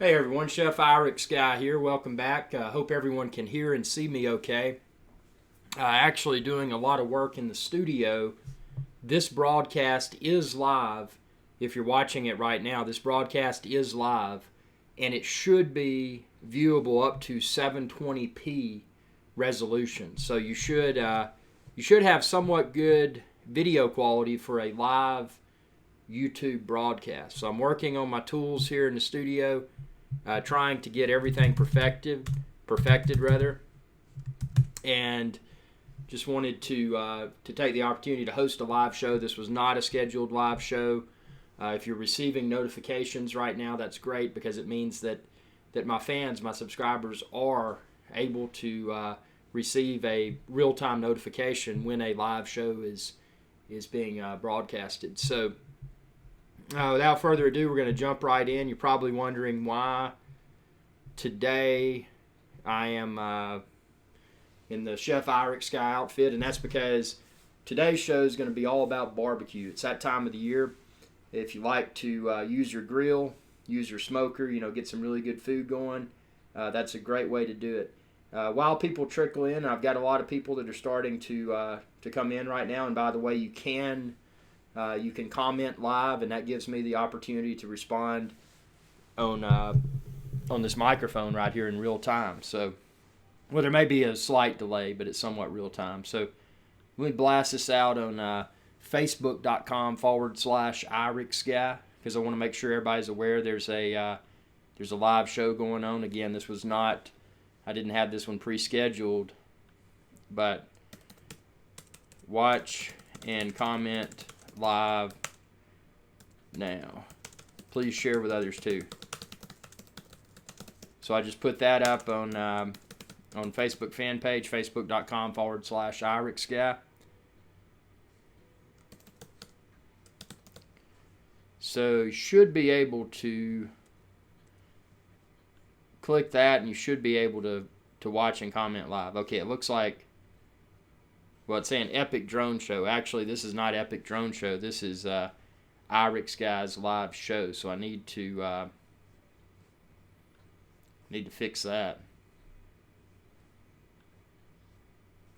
Hey everyone, Chef IrixGuy here. Welcome back. Hope everyone can hear and see me okay. Actually doing a lot of work in the studio. This broadcast is live. If you're watching it right now, this broadcast is live, and it should be viewable up to 720p resolution. So you should have somewhat good video quality for a live YouTube broadcast. So I'm working on my tools here in the studio, trying to get everything perfected rather, and just wanted to take the opportunity to host a live show. This was not a scheduled live show. If you're receiving notifications right now, that's great, because it means that my fans, my subscribers, are able to receive a real-time notification when a live show is being broadcasted. So without further ado, we're going to jump right in. You're probably wondering why today I am in the Chef IrixGuy outfit, and that's because today's show is going to be all about barbecue. It's that time of the year. If you like to use your grill, use your smoker, get some really good food going, that's a great way to do it. While people trickle in, I've got a lot of people that are starting to come in right now, and by the way, you can comment live, and that gives me the opportunity to respond on this microphone right here in real time. So, well, there may be a slight delay, but it's somewhat real time. So let me blast this out on Facebook.com/IrixGuy, because I want to make sure everybody's aware there's a live show going on. Again, this was not, I didn't have this one pre-scheduled, but watch and comment live now. Please share with others too. So I just put that up on Facebook fan page, facebook.com/IrixGuy. So you should be able to click that, and you should be able to watch and comment live. Okay, it looks like, well, it's saying Epic Drone Show. Actually, this is not Epic Drone Show. This is IrixGuy's live show. So I need to fix that.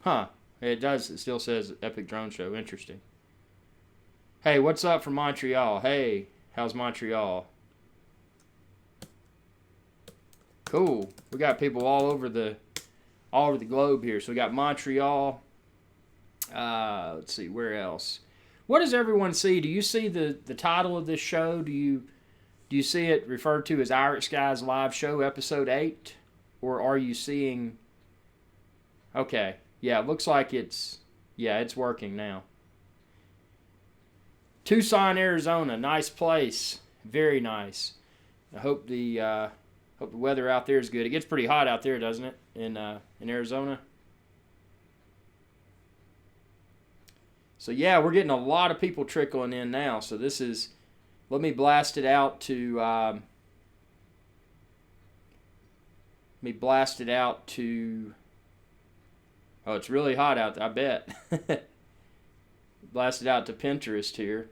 Huh. It does. It still says Epic Drone Show. Interesting. Hey, what's up from Montreal? Hey, how's Montreal? Cool. We got people all over the globe here. So we got Montreal. Let's see, where else? What does everyone see? Do you see the title of this show? Do you see it referred to as IrixGuy's Live Show, Episode 8? Or are you seeing... Okay. Yeah, it looks like it's working now. Tucson, Arizona. Nice place. Very nice. I hope the weather out there is good. It gets pretty hot out there, doesn't it, in Arizona? So yeah, we're getting a lot of people trickling in now. So this is, let me blast it out to, oh, it's really hot out there, I bet. Blast it out to Pinterest here.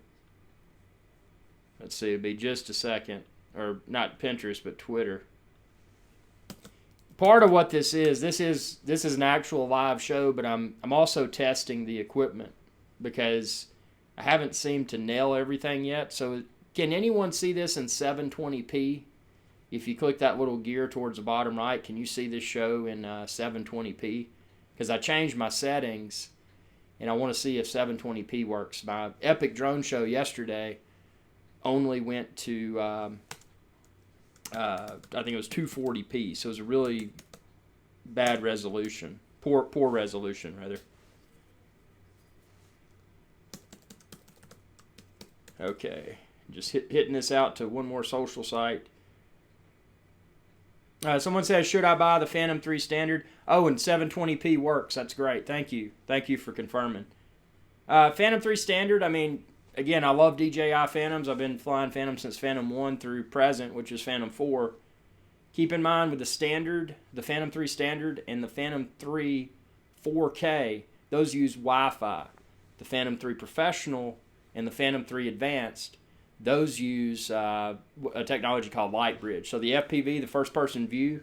Let's see, it'll be just a second. Or not Pinterest, but Twitter. Part of what this is an actual live show, but I'm also testing the equipment, because I haven't seemed to nail everything yet. So can anyone see this in 720p? If you click that little gear towards the bottom right, can you see this show in 720p? Because I changed my settings, and I want to see if 720p works. My Epic Drone Show yesterday only went to, I think it was 240p, so it was a really bad resolution. Poor resolution, rather. Okay, just hitting this out to one more social site. Someone says, should I buy the Phantom 3 Standard? Oh, and 720p works. That's great. Thank you. Thank you for confirming. Phantom 3 Standard, I mean, again, I love DJI Phantoms. I've been flying Phantom since Phantom 1 through present, which is Phantom 4. Keep in mind with the Standard, the Phantom 3 Standard and the Phantom 3 4K, those use Wi-Fi. The Phantom 3 Professional and the Phantom 3 Advanced, those use a technology called Light Bridge. So the FPV, the first-person view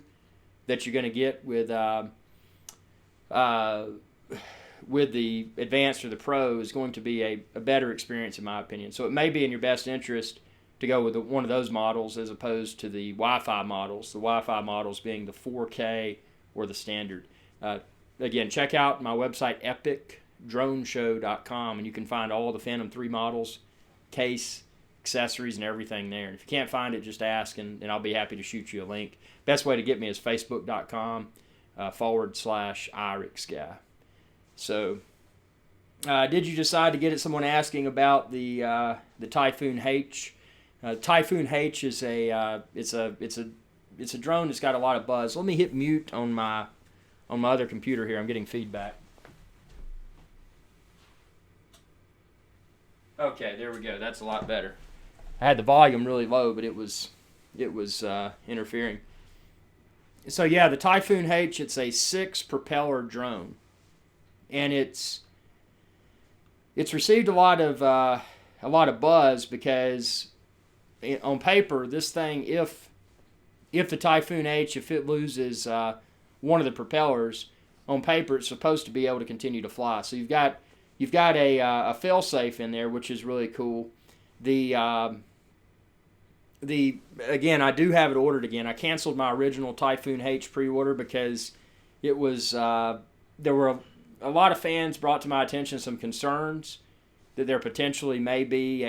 that you're going to get with the Advanced or the Pro is going to be a better experience, in my opinion. So it may be in your best interest to go with one of those models as opposed to the Wi-Fi models. The Wi-Fi models being the 4K or the standard. Again, check out my website, epicdroneshow.com, and you can find all the Phantom 3 models, case, accessories, and everything there. And if you can't find it, just ask, and I'll be happy to shoot you a link. Best way to get me is facebook.com /IrixGuy. So, did you decide to get it? Someone asking about the Typhoon H. Typhoon H is it's a drone that's got a lot of buzz. Let me hit mute on my other computer here. I'm getting feedback. Okay, there we go. That's a lot better. I had the volume really low, but it was interfering. So yeah, the Typhoon H, it's a 6 propeller drone, and it's received a lot of buzz because on paper this thing, if the Typhoon H, if it loses one of the propellers, on paper it's supposed to be able to continue to fly. So you've got a fail-safe in there, which is really cool. Again, I do have it ordered again. I canceled my original Typhoon H pre-order because it was there were a lot of fans brought to my attention some concerns that there potentially may be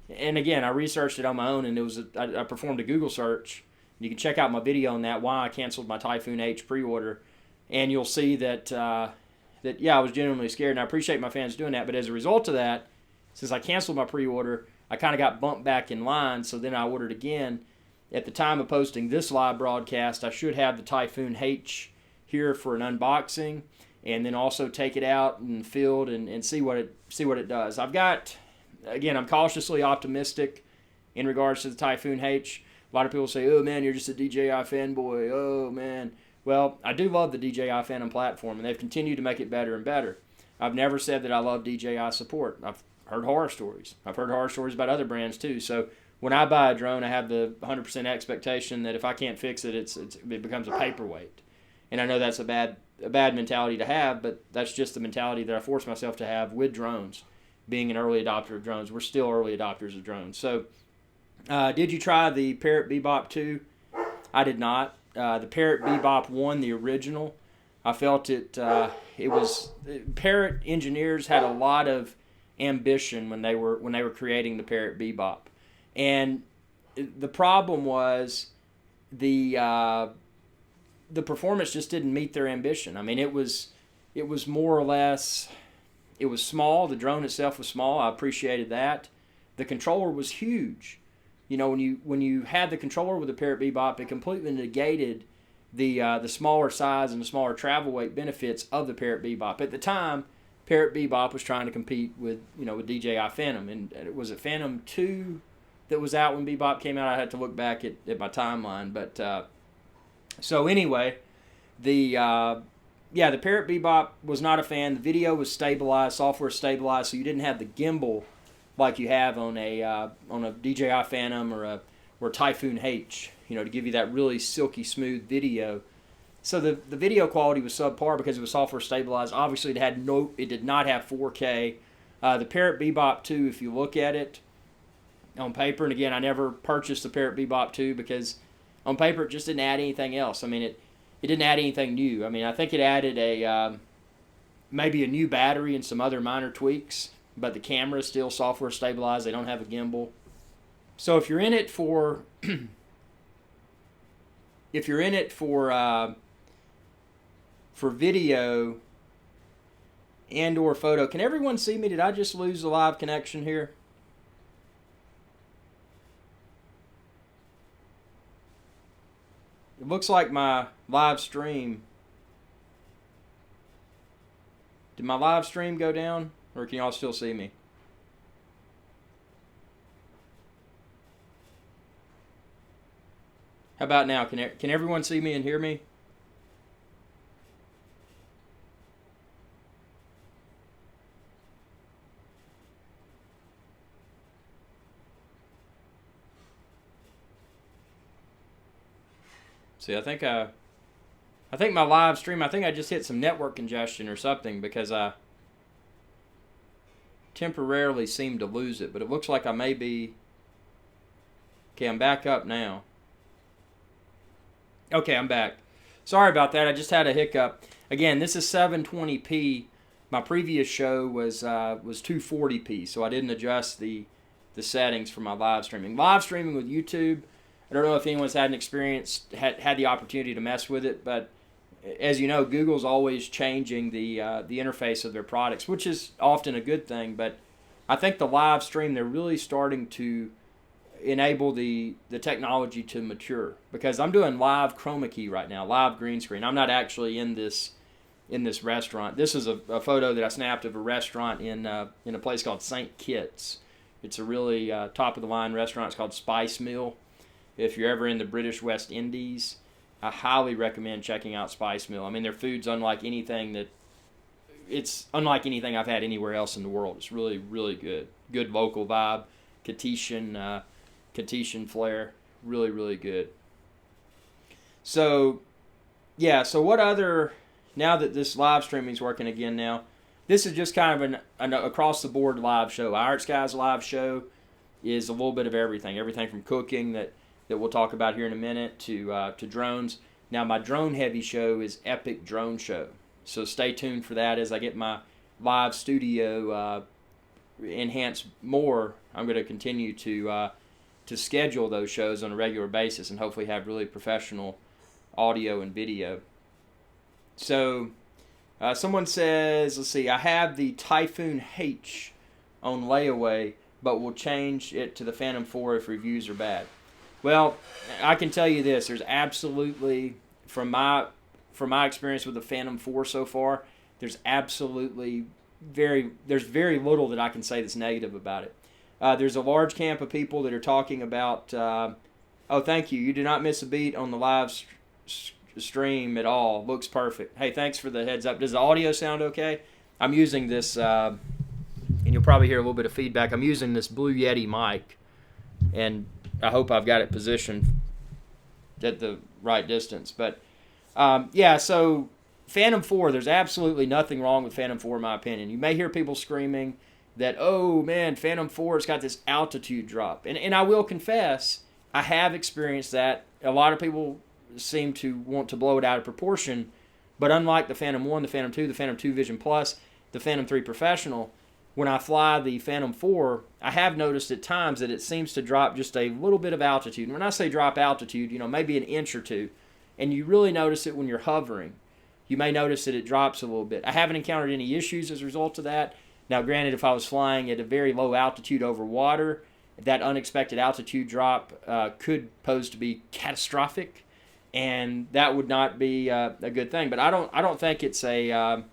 and again, I researched it on my own, and I performed a Google search. You can check out my video on that, why I canceled my Typhoon H pre-order, and you'll see that I was genuinely scared, and I appreciate my fans doing that. But as a result of that, since I canceled my pre-order, I kind of got bumped back in line, so then I ordered again. At the time of posting this live broadcast, I should have the Typhoon H here for an unboxing, and then also take it out in the field and see what it does. I'm cautiously optimistic in regards to the Typhoon H. A lot of people say, "Oh man, you're just a DJI fanboy." Oh man. Well, I do love the DJI Phantom platform, and they've continued to make it better and better. I've never said that I love DJI support. I've heard horror stories. I've heard horror stories about other brands too. So when I buy a drone, I have the 100% expectation that if I can't fix it, it becomes a paperweight. And I know that's a bad mentality to have, but that's just the mentality that I force myself to have with drones. Being an early adopter of drones, we're still early adopters of drones. So, did you try the Parrot Bebop 2? I did not. The Parrot Bebop 1, the original, I felt Parrot engineers had a lot of ambition when they were creating the Parrot Bebop, and the problem was the performance just didn't meet their ambition. I mean, it was more or less, it was small. The drone itself was small. I appreciated that. The controller was huge. You know, when you had the controller with the Parrot Bebop, it completely negated the smaller size and the smaller travel weight benefits of the Parrot Bebop. At the time, Parrot Bebop was trying to compete with DJI Phantom, and was it Phantom 2 that was out when Bebop came out? I had to look back at my timeline, but so anyway, the Parrot Bebop was not a fan. The video was stabilized, software stabilized, so you didn't have the gimbal like you have on a DJI Phantom or a Typhoon H, to give you that really silky smooth video. So the video quality was subpar because it was software stabilized. Obviously, it did not have 4K. The Parrot Bebop 2, if you look at it on paper, and again, I never purchased the Parrot Bebop 2 because on paper it just didn't add anything else. I mean, it didn't add anything new. I mean, I think it added maybe a new battery and some other minor tweaks, but the camera is still software stabilized. They don't have a gimbal. So if you're in it for video and or photo, can everyone see me? Did I just lose the live connection here? It looks like my live stream. Did my live stream go down, or can y'all still see me? How about now? Can everyone see me and hear me? See, I think my live stream, I think I just hit some network congestion or something because I temporarily seemed to lose it. But it looks like I may be... Okay, I'm back up now. Okay, I'm back. Sorry about that. I just had a hiccup. Again, this is 720p. My previous show was 240p, so I didn't adjust the settings for my live streaming. Live streaming with YouTube, I don't know if anyone's had an experience, had the opportunity to mess with it, but as you know, Google's always changing the interface of their products, which is often a good thing. But I think the live stream, they're really starting to enable the technology to mature, because I'm doing live Chromakey right now, live green screen. I'm not actually in this restaurant. This is a photo that I snapped of a restaurant in a place called St. Kitts. It's a really top of the line restaurant. It's called Spice Mill. If you're ever in the British West Indies, I highly recommend checking out Spice Mill. I mean, their food's unlike anything I've had anywhere else in the world. It's really, really good. Good local vibe, Tahitian flair, really, really good. So, yeah, so what other, now that this live streaming is working again now, this is just kind of an across-the-board live show. IrixGuy's live show is a little bit of everything from cooking that we'll talk about here in a minute to drones. Now, my drone-heavy show is Epic Drone Show, so stay tuned for that as I get my live studio enhanced more. I'm going to continue to schedule those shows on a regular basis and hopefully have really professional audio and video. So, someone says, let's see, I have the Typhoon H on layaway, but will change it to the Phantom 4 if reviews are bad. Well, I can tell you this, there's absolutely, from my experience with the Phantom 4 so far, there's absolutely very little that I can say that's negative about it. There's a large camp of people that are talking about, oh, thank you. You did not miss a beat on the live stream at all. Looks perfect. Hey, thanks for the heads up. Does the audio sound okay? I'm using this, and you'll probably hear a little bit of feedback. I'm using this Blue Yeti mic, and I hope I've got it positioned at the right distance. But, yeah, so Phantom 4, there's absolutely nothing wrong with Phantom 4 in my opinion. You may hear people screaming that, oh man, Phantom 4 has got this altitude drop. And I will confess, I have experienced that. A lot of people seem to want to blow it out of proportion, but unlike the Phantom 1, the Phantom 2, the Phantom 2 Vision Plus, the Phantom 3 Professional, when I fly the Phantom 4, I have noticed at times that it seems to drop just a little bit of altitude. And when I say drop altitude, maybe an inch or two, and you really notice it when you're hovering. You may notice that it drops a little bit. I haven't encountered any issues as a result of that. Now, granted, if I was flying at a very low altitude over water, that unexpected altitude drop could pose to be catastrophic, and that would not be a good thing. But I don't think it's an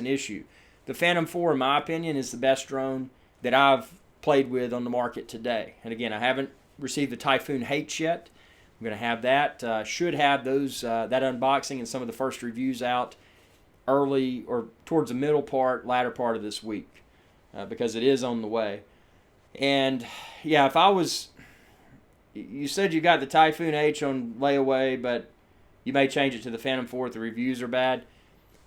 issue. The Phantom 4, in my opinion, is the best drone that I've played with on the market today. And again, I haven't received the Typhoon H yet. I'm going to have that. Should have those that unboxing and some of the first reviews out early or towards the latter part of this week, because it is on the way. And yeah, you said you got the Typhoon H on layaway, but you may change it to the Phantom 4 if the reviews are bad.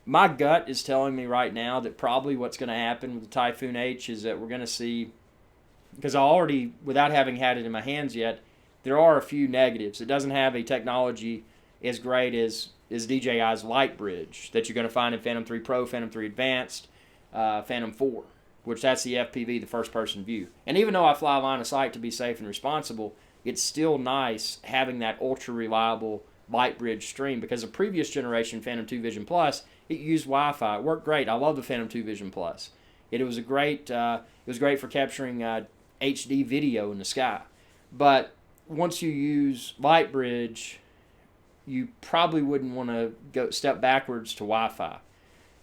My gut is telling me right now that probably what's going to happen with the Typhoon H is that we're going to see, because I already, without having had it in my hands yet, there are a few negatives. It doesn't have a technology as great as DJI's Light Bridge that you're going to find in Phantom 3 Pro, Phantom 3 Advanced, Phantom 4, which that's the FPV, the first-person view. And even though I fly line of sight to be safe and responsible, it's still nice having that ultra-reliable Light Bridge stream, because the previous generation Phantom 2 Vision Plus, it used Wi-Fi. It worked great. I love the Phantom 2 Vision Plus. It was great for capturing HD video in the sky. But once you use Light Bridge, you probably wouldn't want to go step backwards to Wi-Fi.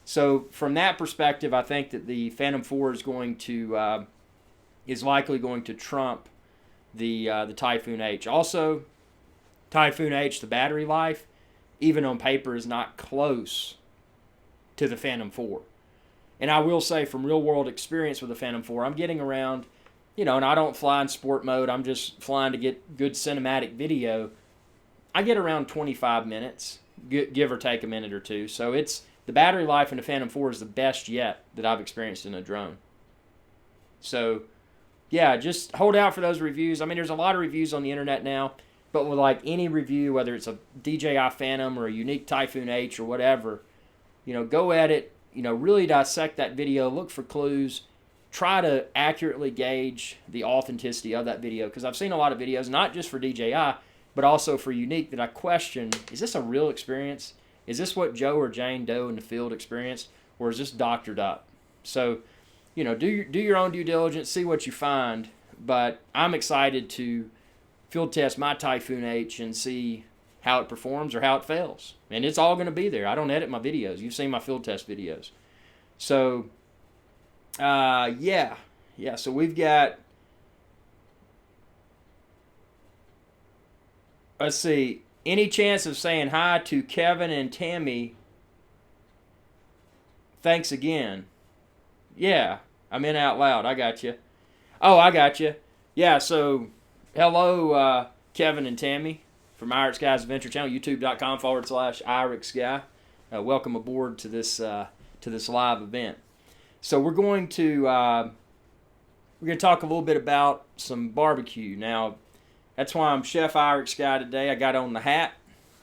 So from that perspective, I think that the Phantom 4 is likely going to trump the Typhoon H. Also, Typhoon H, the battery life, even on paper, is not close to the Phantom 4. And I will say, from real-world experience with the Phantom 4, I'm getting around, and I don't fly in sport mode. I'm just flying to get good cinematic video. I get around 25 minutes, give or take a minute or two. So the battery life in the Phantom 4 is the best yet that I've experienced in a drone. So, yeah, just hold out for those reviews. I mean, there's a lot of reviews on the internet now, but with like any review, whether it's a DJI Phantom or a unique Typhoon H or whatever, go at it, really dissect that video, look for clues, try to accurately gauge the authenticity of that video. Because I've seen a lot of videos, not just for DJI, but also for Unique, that I question, is this a real experience? Is this what Joe or Jane Doe in the field experienced? Or is this doctored up? So, do your own due diligence, see what you find. But I'm excited to field test my Typhoon H and see how it performs or how it fails. And it's all going to be there. I don't edit my videos. You've seen my field test videos. So, yeah. So we've got, let's see, any chance of saying hi to Kevin and Tammy? Thanks again. Yeah, I'm in out loud. I got you. Oh, I got you. Yeah, so hello, Kevin and Tammy from IrixGuy's Adventure Channel, youtube.com/IrixGuy. Welcome aboard to this live event. So we're going to talk a little bit about some barbecue. Now, that's why I'm Chef IrixGuy today. I got on the hat.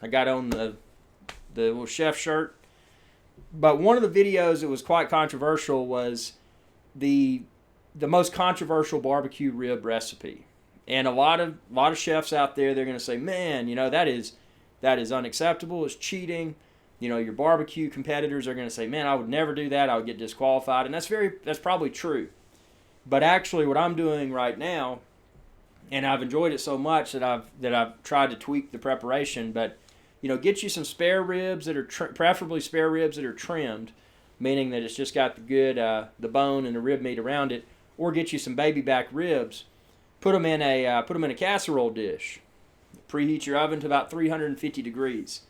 I got on the little chef shirt. But one of the videos that was quite controversial was the most controversial barbecue rib recipe. And a lot of chefs out there, they're going to say, man, that is unacceptable. It's cheating. Your barbecue competitors are going to say, man, I would never do that. I would get disqualified. And that's probably true. But actually what I'm doing right now, and I've enjoyed it so much that I've tried to tweak the preparation, but get you some spare ribs that are preferably spare ribs that are trimmed, meaning that it's just got the good the bone and the rib meat around it, or get you some baby back ribs. Put them in a casserole dish. Preheat your oven to about 350 degrees.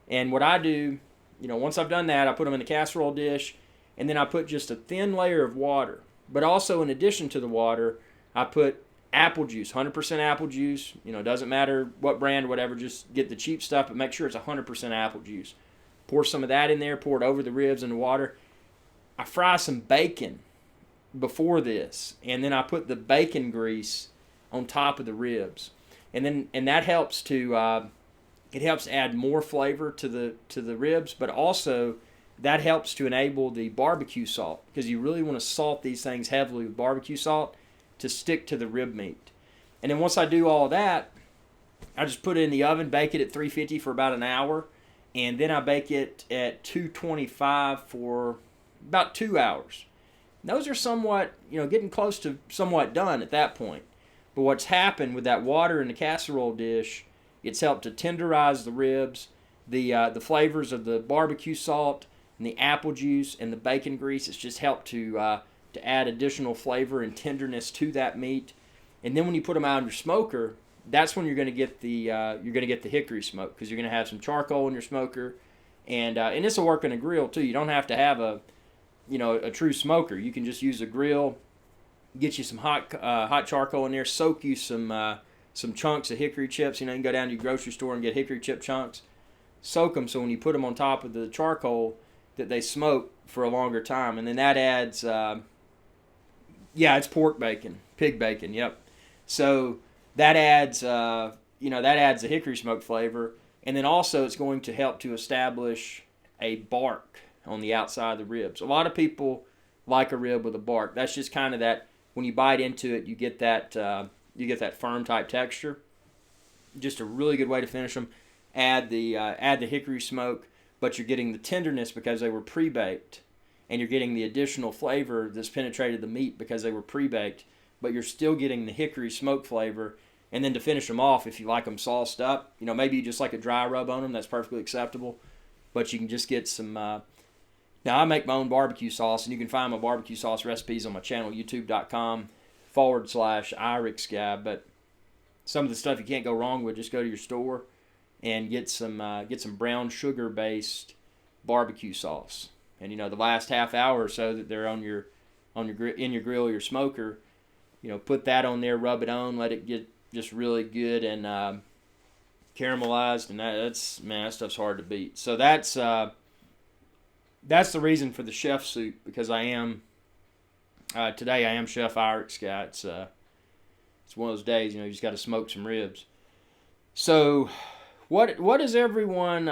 And what I do, once I've done that, I put them in the casserole dish, and then I put just a thin layer of water. But also, in addition to the water, I put apple juice, 100% apple juice. Doesn't matter what brand or whatever, just get the cheap stuff, but make sure it's 100% apple juice. Pour some of that in there, pour it over the ribs and the water. I fry some bacon before this, and then I put the bacon grease on top of the ribs. And that helps to it helps add more flavor to the ribs, but also that helps to enable the barbecue salt, because you really want to salt these things heavily with barbecue salt to stick to the rib meat. And then once I do all that, I just put it in the oven, bake it at 350 for about an hour, and then I bake it at 225 for about 2 hours. And those are somewhat, getting close to somewhat done at that point. But what's happened with that water in the casserole dish, it's helped to tenderize the ribs, the flavors of the barbecue salt and the apple juice and the bacon grease. It's just helped to add additional flavor and tenderness to that meat. And then when you put them out on your smoker, that's when you're going to get the hickory smoke, because you're going to have some charcoal in your smoker, and this will work on a grill too. You don't have to have a true smoker. You can just use a grill, get you some hot charcoal in there, soak you some chunks of hickory chips. You can go down to your grocery store and get hickory chip chunks, soak them so when you put them on top of the charcoal that they smoke for a longer time. And then that adds it's pork bacon, pig bacon, yep. So that adds the hickory smoke flavor, and then also it's going to help to establish a bark on the outside of the ribs. A lot of people like a rib with a bark. That's just kind of that, when you bite into it, you get that firm type texture. Just a really good way to finish them. Add the hickory smoke, but you're getting the tenderness because they were pre-baked, and you're getting the additional flavor that's penetrated the meat because they were pre-baked, but you're still getting the hickory smoke flavor. And then to finish them off, if you like them sauced up, maybe you just like a dry rub on them, that's perfectly acceptable. But you can just get some. Now, I make my own barbecue sauce, and you can find my barbecue sauce recipes on my channel, youtube.com/IrixGuy. But some of the stuff you can't go wrong with, just go to your store and get some brown sugar based barbecue sauce. And the last half hour or so that they're in your grill or your smoker, put that on there, rub it on, let it get just really good and kind caramelized, and that's man, that stuff's hard to beat. So that's the reason for the chef suit, because I am today I am Chef IrixGuy. It's one of those days, you just got to smoke some ribs. So what does everyone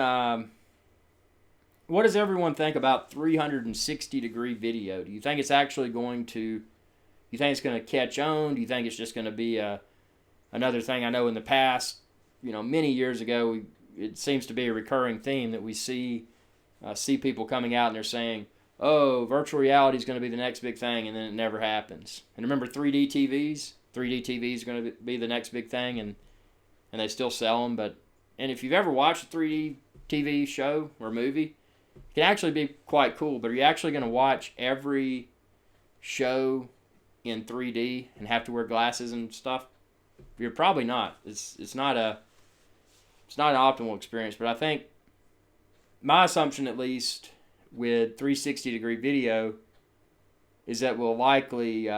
think about 360 degree video? Do you think it's actually going to? You think it's going to catch on? Do you think it's just going to be another thing? I know in the past, many years ago, it seems to be a recurring theme that we see people coming out and they're saying, "Oh, virtual reality is going to be the next big thing," and then it never happens. And remember 3D TVs? 3D TVs are going to be the next big thing, and they still sell them. And if you've ever watched a 3D TV show or movie, it can actually be quite cool. But are you actually going to watch every show in 3D and have to wear glasses and stuff? You're probably not. It's not an optimal experience. But I think my assumption, at least with 360 degree video, is that we'll likely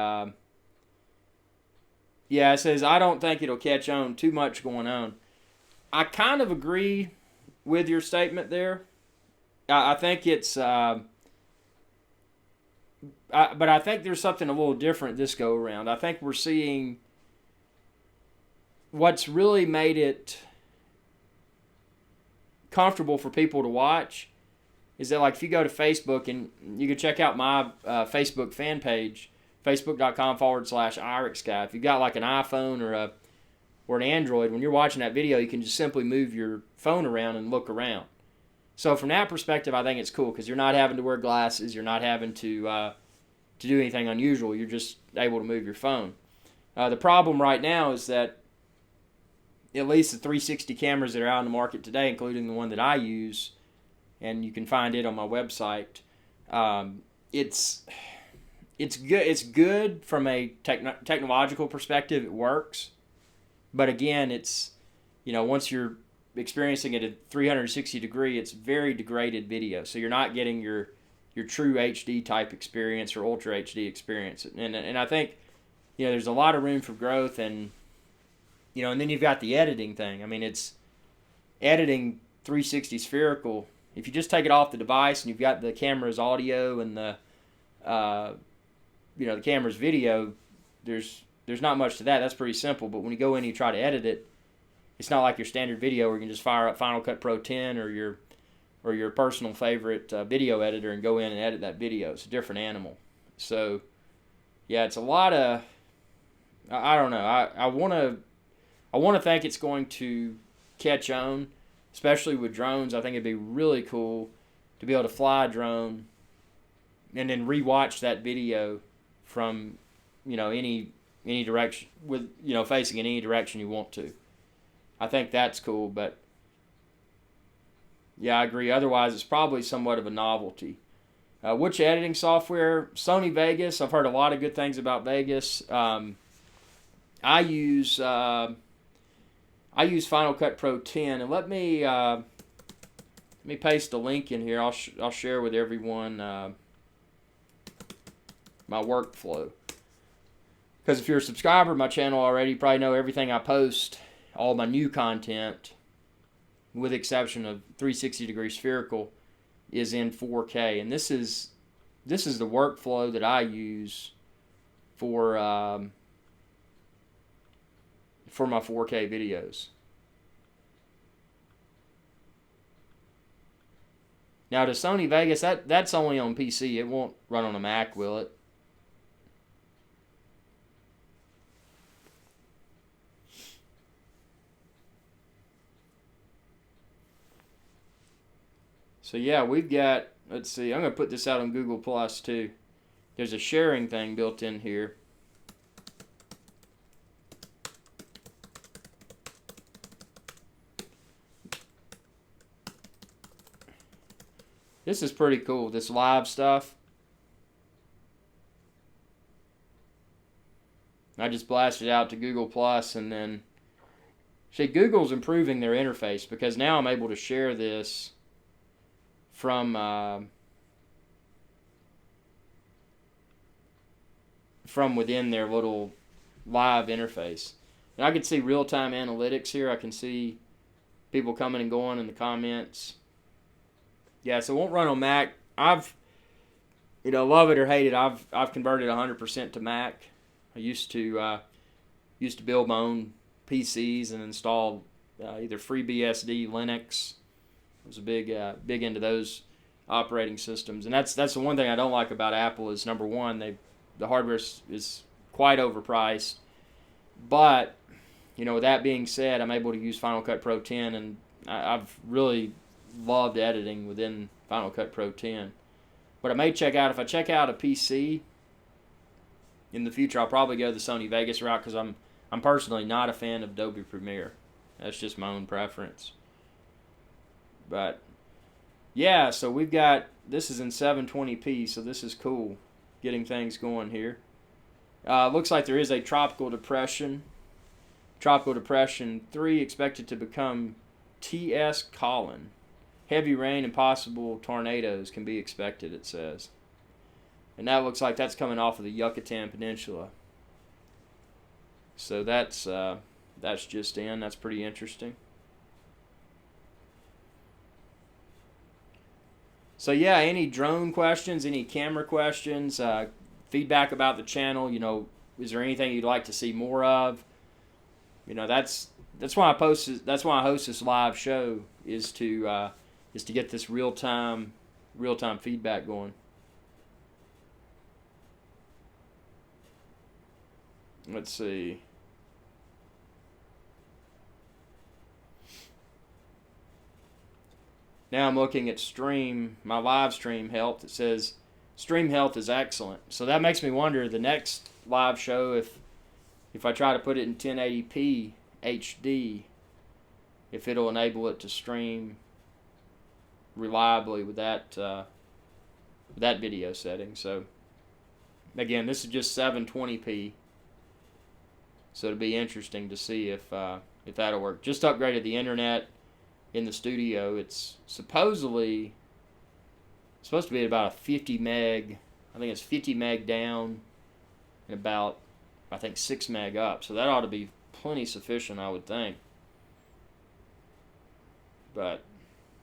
it says, I don't think it'll catch on, too much going on. I kind of agree with your statement there. I think it's but I think there's something a little different this go around. I think we're seeing what's really made it comfortable for people to watch is that, like, if you go to Facebook, and you can check out my Facebook fan page, facebook.com/IrixGuy. If you've got like an iPhone or an Android, when you're watching that video, you can just simply move your phone around and look around. So from that perspective, I think it's cool because you're not having to wear glasses, you're not having to do anything unusual. You're just able to move your phone. The problem right now is that at least the 360 cameras that are out in the market today, including the one that I use, and you can find it on my website, it's good. It's good from a technological perspective. It works, but again, it's once you're experiencing it at 360 degree, it's very degraded video. So you're not getting your true HD type experience or Ultra HD experience. And I think there's a lot of room for growth, and and then you've got the editing thing. I mean, it's editing 360 spherical. If you just take it off the device and you've got the camera's audio and the the camera's video, there's not much to that. That's pretty simple. But when you go in and you try to edit it, it's not like your standard video where you can just fire up Final Cut Pro 10 or your personal favorite video editor and go in and edit that video. It's a different animal. So yeah, it's a lot of, I don't know. I want to think it's going to catch on, especially with drones. I think it'd be really cool to be able to fly a drone and then rewatch that video from any direction, with facing in any direction you want to. I think that's cool, but yeah, I agree. Otherwise, it's probably somewhat of a novelty. Which editing software? Sony Vegas. I've heard a lot of good things about Vegas. I use Final Cut Pro 10, and let me paste a link in here. I'll share with everyone my workflow. Because if you're a subscriber to my channel already, you probably know everything I post, all my new content, with the exception of 360 degree spherical, is in 4K. And this is the workflow that I use for my 4K videos. Now, to Sony Vegas, that's only on PC. It won't run on a Mac, will it? So yeah, we've got, let's see, I'm going to put this out on Google Plus too. There's a sharing thing built in here. This is pretty cool, this live stuff. I just blasted it out to Google Plus, and then, see, Google's improving their interface because now I'm able to share this from within their little live interface. And I can see real-time analytics here. I can see People coming and going in the comments. Yeah, so it won't run on Mac. I've, love it or hate it, I've converted 100% to Mac. I used to build my own PCs and install either FreeBSD, Linux. I was a big into those operating systems, and that's the one thing I don't like about Apple is, number one, the hardware is quite overpriced. But with that being said, I'm able to use Final Cut Pro 10, and I've really loved editing within Final Cut Pro 10. But I may check out, if I check out a PC in the future, I'll probably go the Sony Vegas route, because I'm personally not a fan of Adobe Premiere. That's just my own preference. But yeah, so we've got, this is in 720p, so this is cool, getting things going here. Looks like there is a tropical depression. Tropical Depression 3 expected to become T.S. Colin. Heavy rain and possible tornadoes can be expected, it says. And that looks like that's coming off of the Yucatan Peninsula. So that's just in. That's pretty interesting. So yeah, any drone questions, any camera questions, feedback about the channel, is there anything you'd like to see more of? That's why I post. That's why I host this live show, is to get this real time feedback going. Let's see. Now I'm looking at my live stream health. It says stream health is excellent. So that makes me wonder, the next live show, if I try to put it in 1080p HD, if it'll enable it to stream reliably with that video setting. So again, this is just 720p. So it'll be interesting to see if that'll work. Just upgraded the internet in the studio. It's supposed to be at about a 50 meg. I think it's 50 meg down and about, I think, 6 meg up. So that ought to be plenty sufficient, I would think. But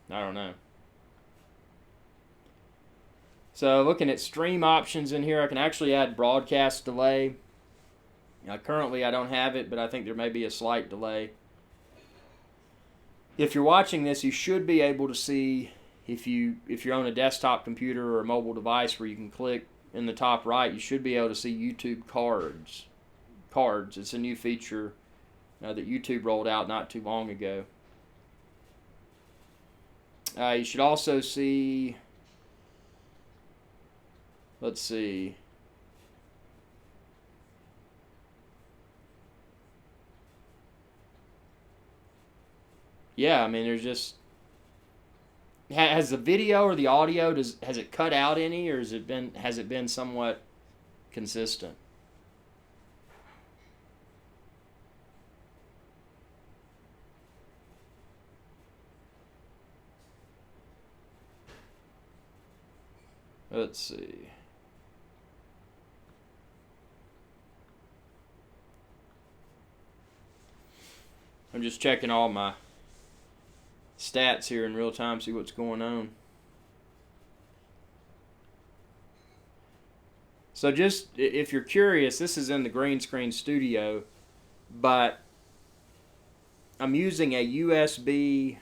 I don't know. So looking at stream options in here, I can actually add broadcast delay. Now, currently I don't have it, but I think there may be a slight delay. If you're watching this, you should be able to see, if you're on a desktop computer or a mobile device where you can click in the top right, you should be able to see YouTube cards. It's a new feature that YouTube rolled out not too long ago. You should also see, let's see, yeah, I mean, there's just, has the video or the audio, has it cut out any, or has it been somewhat consistent? Let's see. I'm just checking all my stats here in real time, see what's going on. So just, if you're curious, this is in the green screen studio, but I'm using a USB,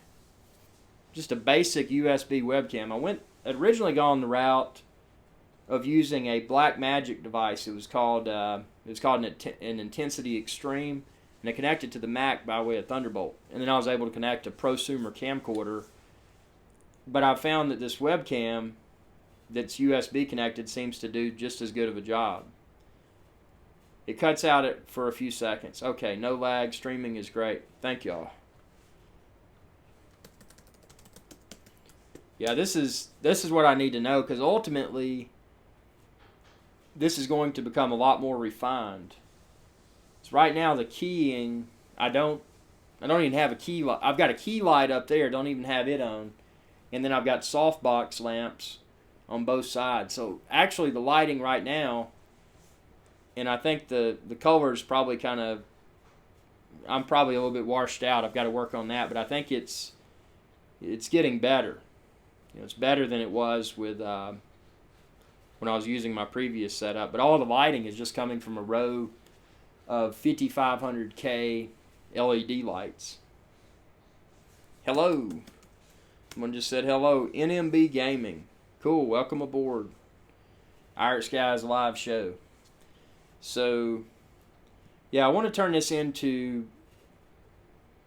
just a basic USB webcam. I'd originally gone the route of using a Blackmagic device. It was called an Intensity Extreme, and it connected to the Mac by way of Thunderbolt. And then I was able to connect a prosumer camcorder. But I found that this webcam that's USB connected seems to do just as good of a job. It cuts out for a few seconds. Okay, no lag, streaming is great. Thank y'all. Yeah, this is what I need to know, because ultimately this is going to become a lot more refined. So right now the keying, I don't even have a key light. I've got a key light up there, don't even have it on. And then I've got softbox lamps on both sides. So actually the lighting right now, and I think the colors probably kind of I'm probably a little bit washed out. I've got to work on that, but I think it's getting better. It's better than it was with when I was using my previous setup. But all the lighting is just coming from a row of 5500K LED lights. Hello. Someone just said hello. NMB Gaming. Cool. Welcome aboard. IrixGuy's live show. So, yeah, I want to turn this into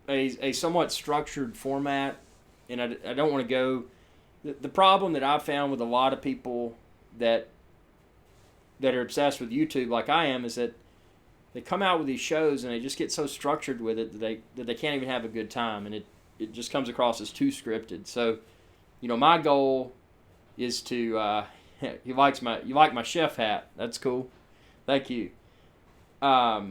a somewhat structured format, and I don't want to go. The problem that I've found with a lot of people that are obsessed with YouTube, like I am, is that they come out with these shows and they just get so structured with it that they can't even have a good time, and it just comes across as too scripted. So, my goal is to you like my chef hat. That's cool. Thank you. I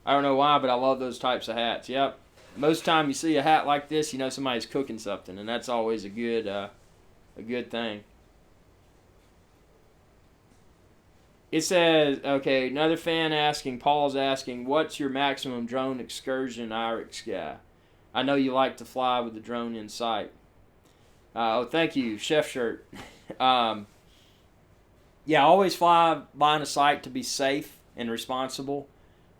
don't know why, but I love those types of hats. Yep. Most time you see a hat like this, somebody's cooking something, and that's always a good thing. It says, okay, another fan asking, Paul's asking, what's your maximum drone excursion, IrixGuy? I know you like to fly with the drone in sight. Oh, thank you, Chef Shirt. Yeah, I always fly line of sight to be safe and responsible.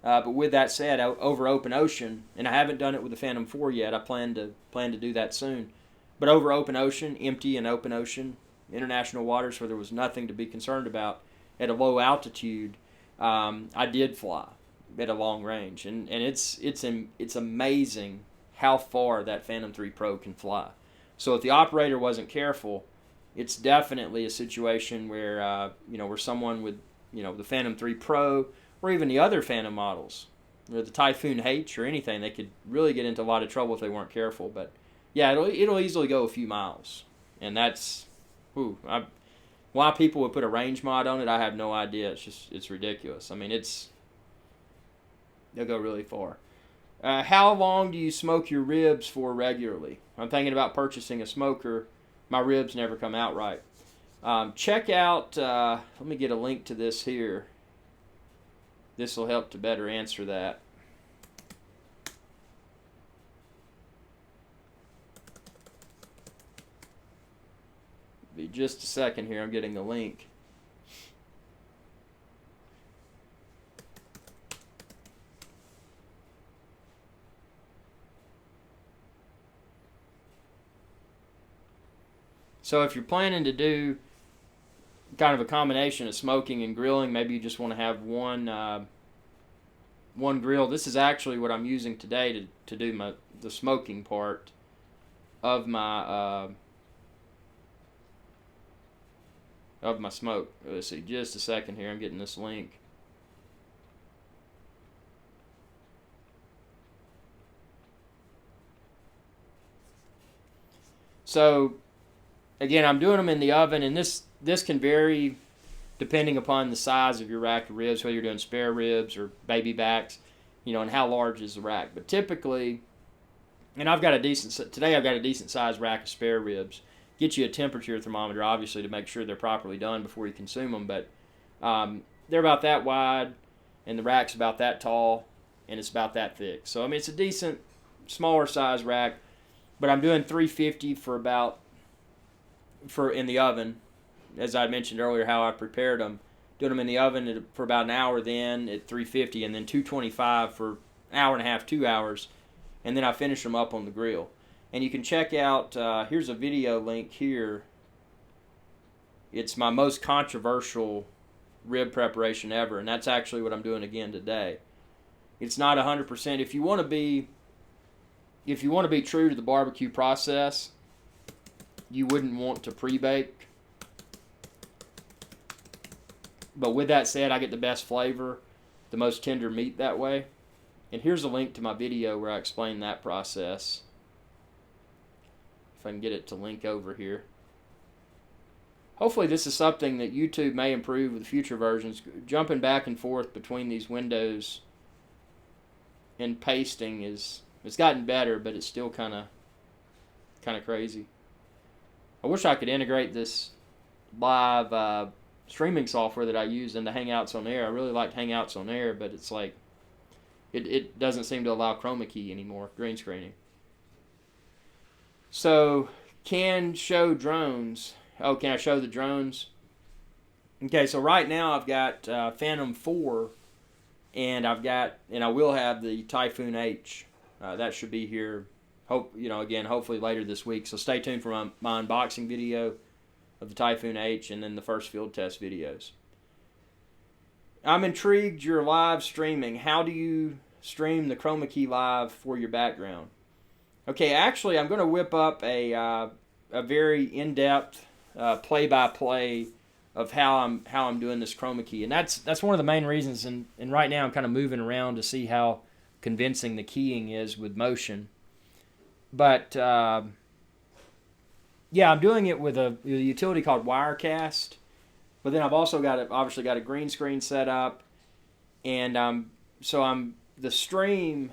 But with that said, over open ocean, and I haven't done it with the Phantom 4 yet. I plan to do that soon. But over open ocean, empty and open ocean, international waters where there was nothing to be concerned about, at a low altitude, I did fly at a long range, and it's amazing how far that Phantom 3 Pro can fly. So if the operator wasn't careful, it's definitely a situation where where someone with the Phantom 3 Pro or even the other Phantom models, or the Typhoon H or anything, they could really get into a lot of trouble if they weren't careful. But yeah, it'll easily go a few miles, and that's why people would put a range mod on it. I have no idea. It's ridiculous. I mean, they'll go really far. How long do you smoke your ribs for regularly? I'm thinking about purchasing a smoker. My ribs never come out right. Check out, let me get a link to this here. This will help to better answer that. Be just a second here. I'm getting the link. So if you're planning to do kind of a combination of smoking and grilling, maybe you just want to have one grill. This is actually what I'm using today to do the smoking part of my smoke. Let's see, just a second here. I'm getting this link. So again, I'm doing them in the oven, and this can vary depending upon the size of your rack of ribs, whether you're doing spare ribs or baby backs, and how large is the rack. But typically, and I've got a decent sized rack of spare ribs. Get you a temperature thermometer, obviously, to make sure they're properly done before you consume them. But they're about that wide, and the rack's about that tall, and it's about that thick. So I mean, it's a decent, smaller size rack. But I'm doing 350 in the oven, as I mentioned earlier, how I prepared them. Doing them in the oven for about an hour, then at 350, and then 225 for an hour and a half, 2 hours, and then I finish them up on the grill. And you can check out, here's a video link here. It's my most controversial rib preparation ever, and that's actually what I'm doing again today. It's not 100%. If you want to be true to the barbecue process, you wouldn't want to pre-bake. But with that said, I get the best flavor, the most tender meat that way. And here's a link to my video where I explain that process. If I can get it to link over here. Hopefully this is something that YouTube may improve with future versions. Jumping back and forth between these windows and pasting it's gotten better, but it's still kind of crazy. I wish I could integrate this live streaming software that I use into Hangouts on Air. I really liked Hangouts on Air, but it's like It doesn't seem to allow Chromakey anymore, green screening. So, can show drones. Oh, can I show the drones? Okay, so right now I've got Phantom 4, and I will have the Typhoon H. That should be here, hopefully later this week. So stay tuned for my unboxing video of the Typhoon H, and then the first field test videos. I'm intrigued you're live streaming. How do you stream the Chromakey live for your background? Okay, actually, I'm going to whip up a very in-depth play-by-play of how I'm doing this Chromakey, and that's one of the main reasons. And right now I'm kind of moving around to see how convincing the keying is with motion. But I'm doing it with a utility called Wirecast. But then I've also obviously got a green screen set up, and I'm connecting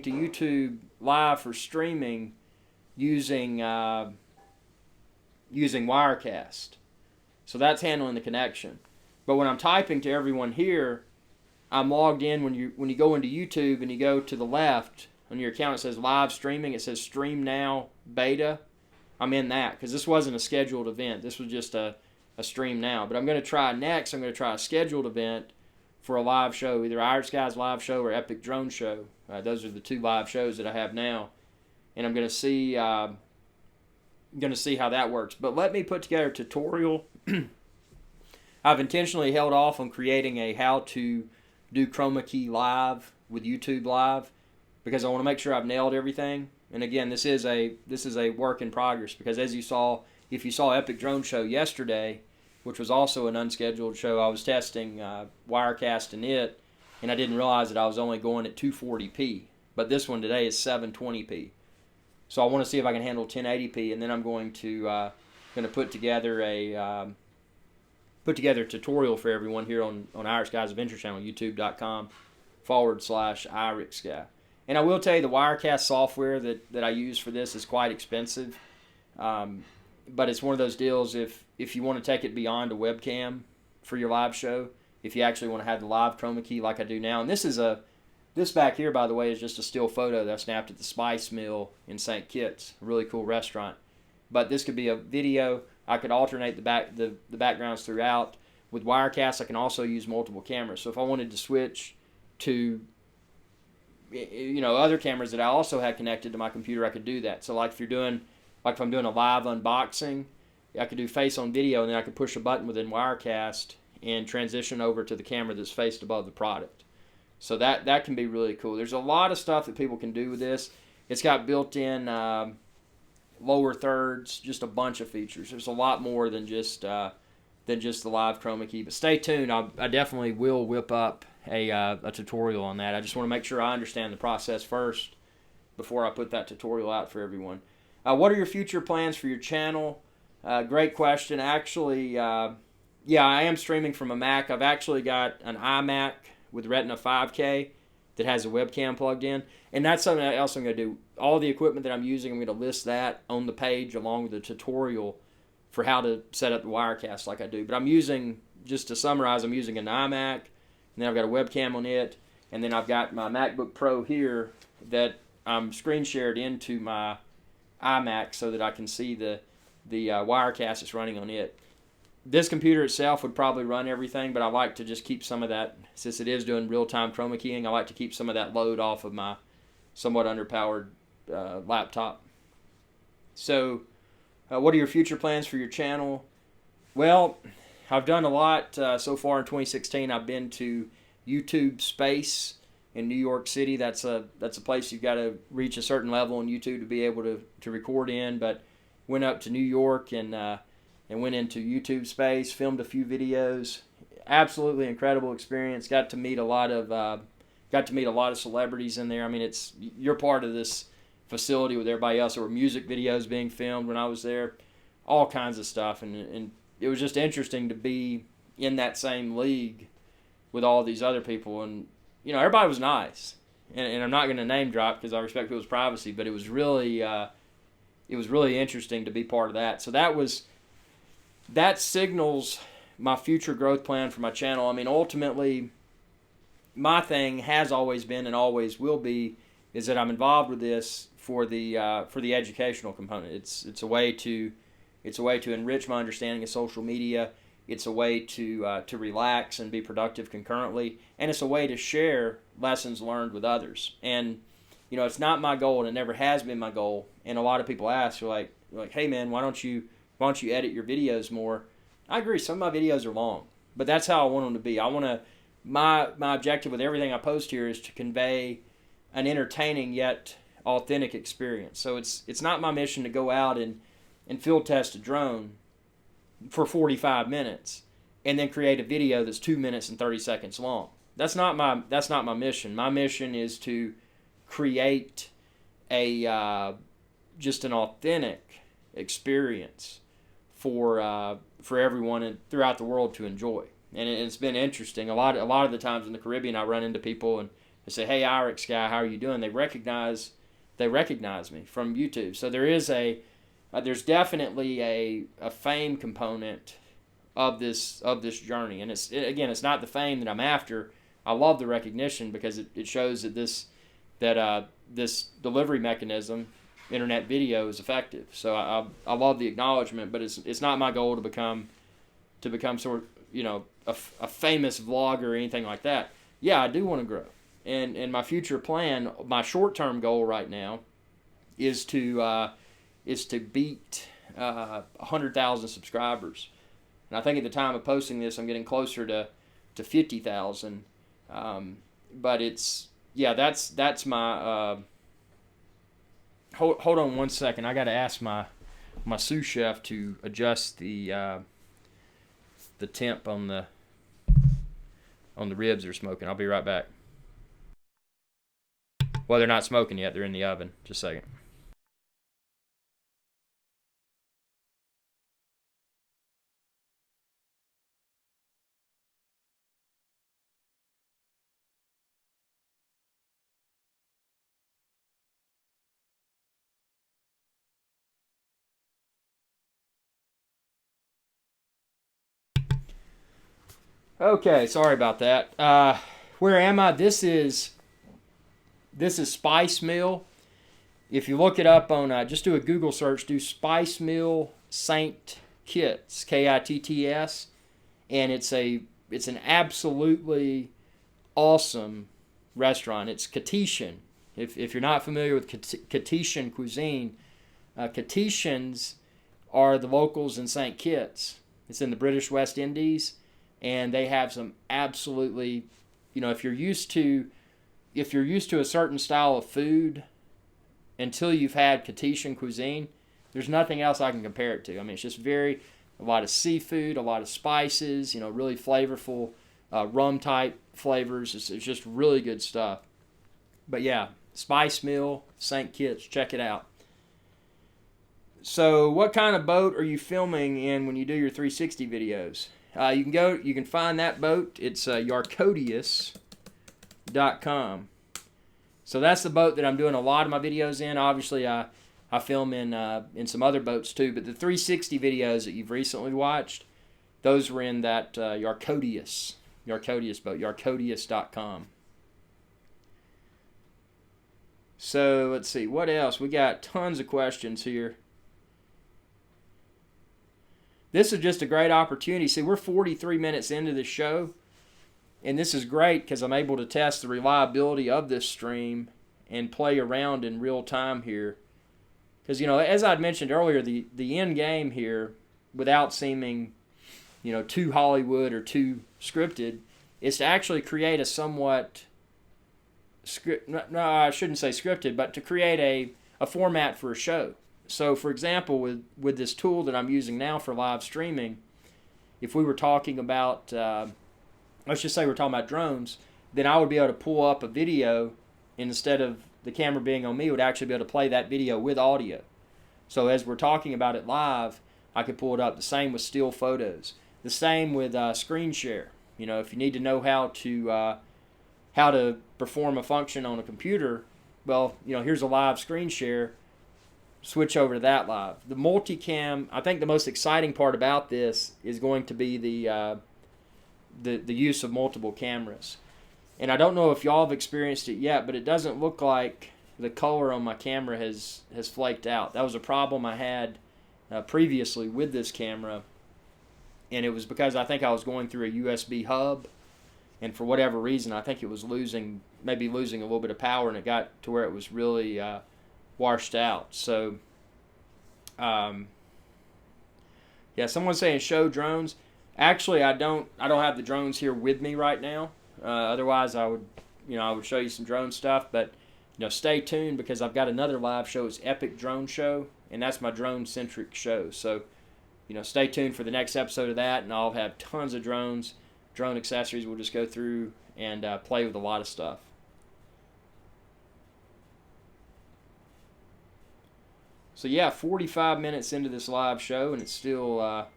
to YouTube Live for streaming using Wirecast. So that's handling the connection. But when I'm typing to everyone here, I'm logged in. When you go into YouTube and you go to the left on your account, it says live streaming. It says stream now beta. I'm in that because this wasn't a scheduled event. This was just a stream now. But I'm going to try next. I'm going to try a scheduled event for a live show, either IrixGuy's live show or Epic Drone Show. Those are the two live shows that I have now, and I'm going to see how that works. But let me put together a tutorial. I've intentionally held off on creating a how to do Chromakey live with YouTube Live because I want to make sure I've nailed everything. And again, this is a work in progress because as you saw, if you saw Epic Drone Show yesterday, which was also an unscheduled show, I was testing Wirecast in it, and I didn't realize that I was only going at 240p. But this one today is 720p. So I want to see if I can handle 1080p, and then I'm going to put together a tutorial for everyone here on IrixGuy's Adventure Channel, youtube.com/IrixGuy. And I will tell you the Wirecast software that I use for this is quite expensive. But it's one of those deals if you want to take it beyond a webcam for your live show, if you actually want to have the live Chromakey like I do now. And this back here, by the way, is just a still photo that I snapped at the Spice Mill in St. Kitts, a really cool restaurant. But this could be a video. I could alternate the backgrounds throughout. With Wirecast, I can also use multiple cameras. So if I wanted to switch to other cameras that I also had connected to my computer, I could do that. So if I'm doing a live unboxing, I could do face on video, and then I could push a button within Wirecast and transition over to the camera that's faced above the product. So that can be really cool. There's a lot of stuff that people can do with this. It's got built-in lower thirds, just a bunch of features. There's a lot more than just the live Chromakey. But stay tuned. I definitely will whip up a tutorial on that. I just want to make sure I understand the process first before I put that tutorial out for everyone. What are your future plans for your channel? Great question. Actually, I am streaming from a Mac. I've actually got an iMac with Retina 5K that has a webcam plugged in. And that's something else I'm going to do. All the equipment that I'm using, I'm going to list that on the page along with the tutorial for how to set up the Wirecast like I do. But just to summarize, I'm using an iMac, and then I've got a webcam on it, and then I've got my MacBook Pro here that I'm screen shared into my iMac so that I can see the Wirecast that's running on it. This computer itself would probably run everything, but I like to just keep some of that, since it is doing real-time chroma keying, I like to keep some of that load off of my somewhat underpowered laptop. So, what are your future plans for your channel? Well, I've done a lot so far in 2016. I've been to YouTube Space in New York City. That's a place you've got to reach a certain level on YouTube to be able to record in, but went up to New York and went into YouTube Space, filmed a few videos. Absolutely incredible experience. Got to meet a lot of celebrities in there. I mean, you're part of this facility with everybody else. There were music videos being filmed when I was there, all kinds of stuff, and it was just interesting to be in that same league with all these other people. And everybody was nice, and I'm not going to name drop because I respect people's privacy, but it was really interesting to be part of that. So that signals my future growth plan for my channel. I mean, ultimately, my thing has always been and always will be is that I'm involved with this for the educational component. It's a way to enrich my understanding of social media. It's a way to relax and be productive concurrently, and it's a way to share lessons learned with others. And it's not my goal, and it never has been my goal. And a lot of people ask, they're like, hey man, why don't you edit your videos more? I agree, some of my videos are long, but that's how I want them to be. My objective with everything I post here is to convey an entertaining yet authentic experience. So it's not my mission to go out and field test a drone for 45 minutes and then create a video that's 2 minutes and 30 seconds long. That's not my mission. My mission is to create a just an authentic experience for everyone and throughout the world to enjoy. And it's been interesting. A lot of the times in the Caribbean, I run into people and they say, "Hey, Irix guy, how are you doing?" They recognize me from YouTube. So there's definitely a fame component of this journey, and it's not the fame that I'm after. I love the recognition because it shows that this delivery mechanism, internet video, is effective. So I love the acknowledgement, but it's not my goal to become sort of a famous vlogger or anything like that. Yeah, I do want to grow, and my future plan, my short-term goal right now, is to beat 100,000 subscribers. And I think at the time of posting this, I'm getting closer to 50,000. But that's my. Hold on one second. I got to ask my sous chef to adjust the temp on the ribs they're smoking. I'll be right back. Well, they're not smoking yet. They're in the oven. Just a second. Okay, sorry about that. Where am I? This is Spice Mill. If you look it up on, just do a Google search, do Spice Mill St. Kitts, Kitts, and it's an absolutely awesome restaurant. It's Kittitian. If you're not familiar with Kittitian cuisine, Kittitians are the locals in St. Kitts. It's in the British West Indies. And they have some absolutely, if you're used to a certain style of food, until you've had Kittitian cuisine, there's nothing else I can compare it to. I mean, it's just a lot of seafood, a lot of spices, really flavorful, rum type flavors. It's just really good stuff. But yeah, Spice Mill, St. Kitts, check it out. So, what kind of boat are you filming in when you do your 360 videos? You can find that boat. It's Yarcodius.com. So that's the boat that I'm doing a lot of my videos in. Obviously, I film in some other boats too, but the 360 videos that you've recently watched, those were in that Yarcodius boat, Yarcodius.com. So let's see, what else? We got tons of questions here. This is just a great opportunity. See, we're 43 minutes into the show, and this is great because I'm able to test the reliability of this stream and play around in real time here. Because, as I'd mentioned earlier, the end game here, without seeming, too Hollywood or too scripted, is to actually create a somewhat, I shouldn't say scripted, but to create a format for a show. So, for example, with this tool that I'm using now for live streaming, if we were talking about, let's just say we're talking about drones, then I would be able to pull up a video, and instead of the camera being on me, it would actually be able to play that video with audio. So as we're talking about it live, I could pull it up. The same with still photos. The same with screen share. If you need to know how to perform a function on a computer, well, here's a live screen share. Switch over to that live. The multicam, I think the most exciting part about this is going to be the use of multiple cameras. And I don't know if y'all have experienced it yet, but it doesn't look like the color on my camera has flaked out. That was a problem I had previously with this camera, and it was because I think I was going through a USB hub, and for whatever reason, I think it was maybe losing a little bit of power, and it got to where it was really washed out. So, yeah, someone's saying show drones. Actually, I don't have the drones here with me right now. Otherwise, I would show you some drone stuff. But stay tuned, because I've got another live show. It's Epic Drone Show, and that's my drone-centric show. So, stay tuned for the next episode of that, and I'll have tons of drone accessories. We'll just go through and play with a lot of stuff. So yeah, 45 minutes into this live show, and it's still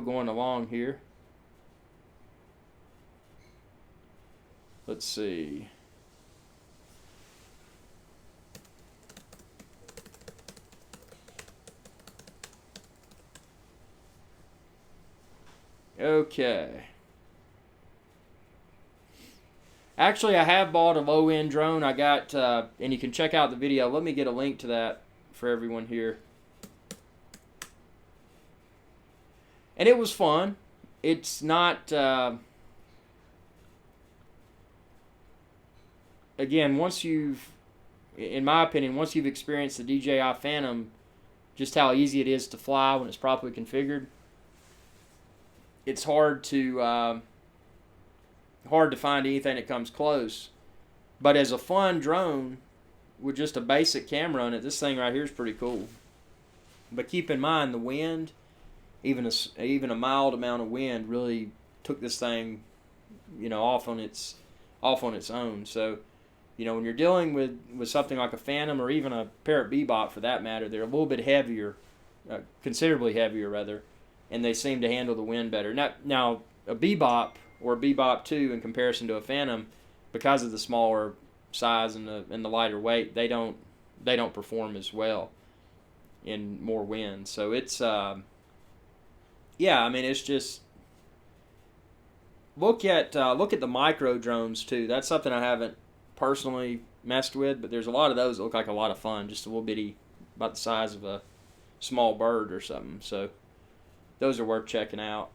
going along here. Let's see. Okay. Actually, I have bought a low-end drone. I got, and you can check out the video. Let me get a link to that for everyone here. And it was fun. It's not, again, in my opinion, once you've experienced the DJI Phantom, just how easy it is to fly when it's properly configured, it's hard to find anything that comes close. But as a fun drone with just a basic camera on it, this thing right here is pretty cool. But keep in mind, the wind, even a mild amount of wind, really took this thing, off on its own. So, when you're dealing with something like a Phantom, or even a Parrot Bebop for that matter, they're a little bit heavier, considerably heavier rather, and they seem to handle the wind better. Now a Bebop or a Bebop 2 in comparison to a Phantom, because of the smaller size and the lighter weight, they don't perform as well in more wind. So it's it's just look at the micro drones too. That's something I haven't personally messed with, but there's a lot of those that look like a lot of fun, just a little bitty, about the size of a small bird or something. So those are worth checking out.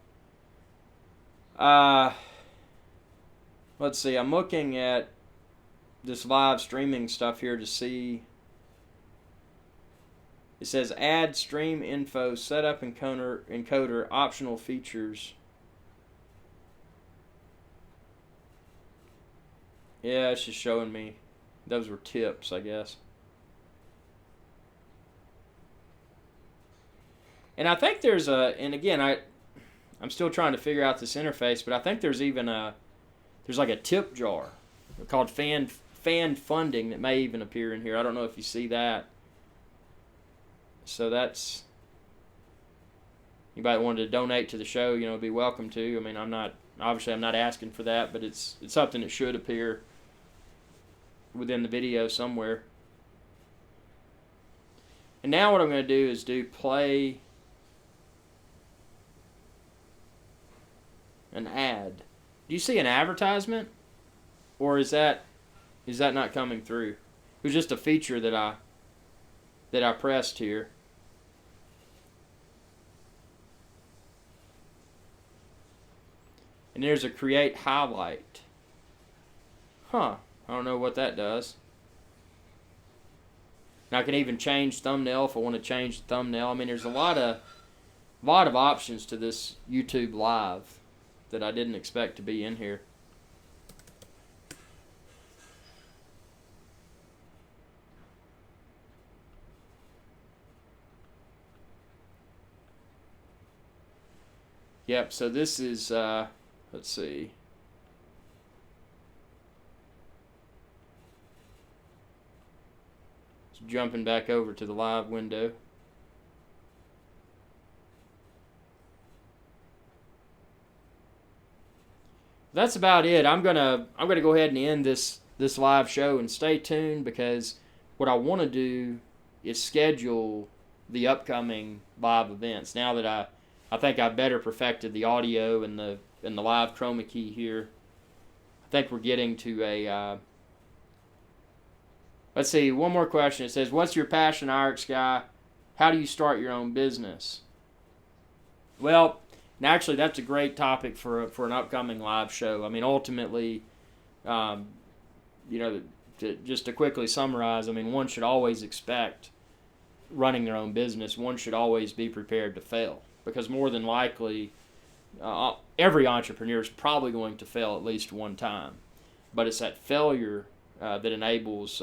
Let's see, I'm looking at this live streaming stuff here to see. It says add stream info, setup encoder, optional features. Yeah, it's just showing me. Those were tips, I guess. And I think there's and again, I'm still trying to figure out this interface, but I think there's even there's like a tip jar called fan funding that may even appear in here. I don't know if you see that. So that's, anybody wanted to donate to the show, be welcome to. I mean, I'm not asking for that, but it's something that should appear within the video somewhere. And now what I'm going to do is play an ad. Do you see an advertisement, or is that not coming through? It was just a feature that I pressed here. And there's a create highlight. I don't know what that does. Now I can even change thumbnail if I want to change the thumbnail. I mean, there's a lot of options to this YouTube Live that I didn't expect to be in here. Yep, so this is, let's see. Just jumping back over to the live window. That's about it. I'm gonna go ahead and end this live show, and stay tuned, because what I want to do is schedule the upcoming live events. Now that I think I've better perfected the audio and the live Chroma key here. I think we're getting to a... let's see, one more question. It says, what's your passion, Irix Guy? How do you start your own business? Well, naturally, that's a great topic for an upcoming live show. I mean, ultimately, just to quickly summarize, I mean, one should always expect running their own business. One should always be prepared to fail, because more than likely, every entrepreneur is probably going to fail at least one time. But it's that failure that enables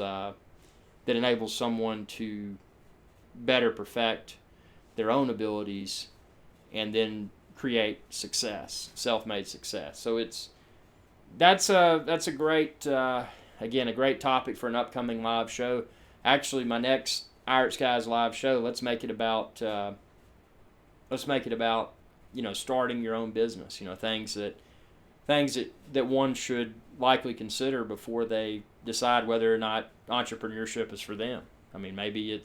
someone to better perfect their own abilities and then create success, self-made success. So that's a great again, a great topic for an upcoming live show. Actually, my next IrixGuy's live show, let's make it about starting your own business. Things that one should likely consider before they decide whether or not entrepreneurship is for them. I mean, maybe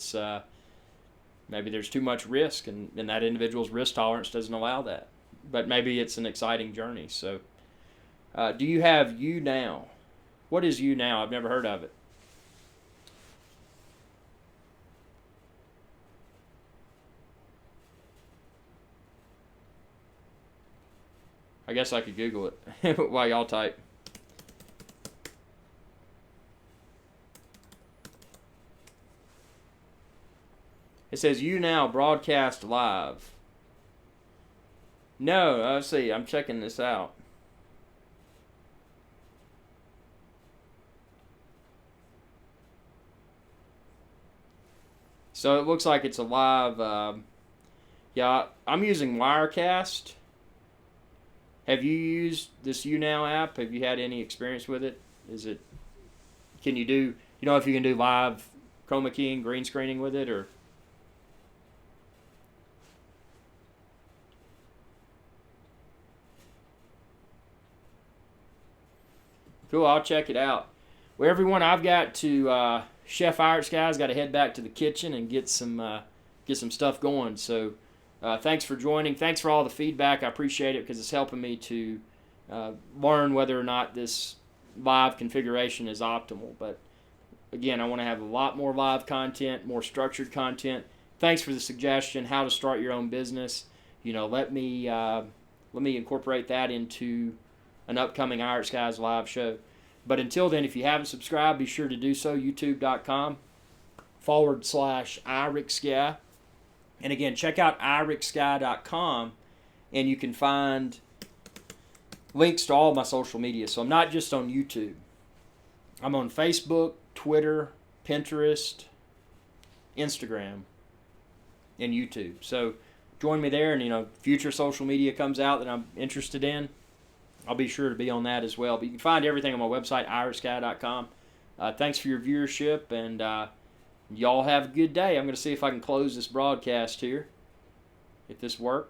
there's too much risk, and that individual's risk tolerance doesn't allow that. But maybe it's an exciting journey. So, do you have You Now? What is You Now? I've never heard of it. I guess I could Google it while y'all type. It says You Now broadcast live. No, let's see. I'm checking this out. So it looks like it's a live. Yeah, I'm using Wirecast. Have you used this You Now app? Have you had any experience with it? Can you do, if you can do live Chromakey and green screening with it, or? Cool, I'll check it out. Well, everyone, I've got to, Chef IrixGuy's got to head back to the kitchen and get some stuff going. So, thanks for joining. Thanks for all the feedback. I appreciate it, because it's helping me to learn whether or not this live configuration is optimal. But again, I want to have a lot more live content, more structured content. Thanks for the suggestion, how to start your own business. Let me incorporate that into an upcoming IrixGuy's live show. But until then, if you haven't subscribed, be sure to do so. YouTube.com/IrixGuy. And again, check out IrixGuy.com, and you can find links to all of my social media. So I'm not just on YouTube. I'm on Facebook, Twitter, Pinterest, Instagram, and YouTube. So join me there, and future social media comes out that I'm interested in, I'll be sure to be on that as well. But you can find everything on my website, IrixGuy.com. Thanks for your viewership, and y'all have a good day. I'm going to see if I can close this broadcast here, if this works.